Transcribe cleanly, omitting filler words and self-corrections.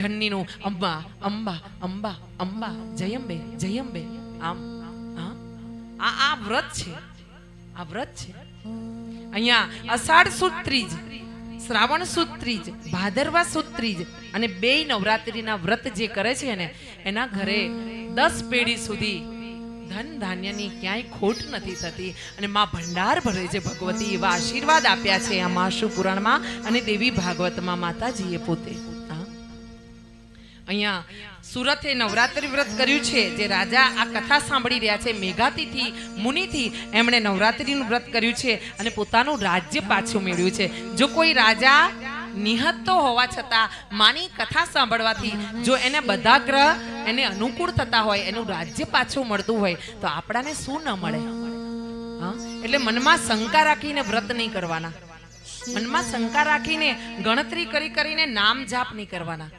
ઘન્નીનું અંબા અંબા અંબા અંબા જયંબે જયંબે આમ આ વ્રત છે, આ વ્રત છે. અહીંયા અષાઢ સુદ ત્રીજ, શ્રાવણ સુદ ત્રીજ, ભાદરવા સુદ ત્રીજ અને 2 નવરાત્રીના વ્રત જે કરે છે ને એના ઘરે 10 પેઢી સુધી ધન ધાન્યની ક્યાંય ખોટ નથી થતી અને માં ભંડાર ભરે છે ભગવતી. એવા આશીર્વાદ આપ્યા છે આ માસુ પુરાણમાં અને દેવી ભાગવતમાં માતાજીએ પોતે. અહીંયા સુરતે નવરાત્રી વ્રત કર્યું છે. જે રાજા આ કથા સાંભળી રહ્યા છે મેઘાતિથી મુનિથી, એમણે નવરાત્રીનું વ્રત કર્યું છે અને પોતાનું રાજ્ય પાછું મેળવ્યું છે. જો કોઈ રાજા નિહત્તો હોવા છતાં માની કથા સાંભળવાથી જો એને બધા ગ્રહ એને અનુકૂળ થતા હોય, એનું રાજ્ય પાછું મળતું હોય તો આપણાને શું ન મળે? એટલે મનમાં શંકા રાખીને વ્રત નહીં કરવાના, મનમાં શંકા રાખીને ગણતરી કરીને નામ જાપ નહીં કરવાના.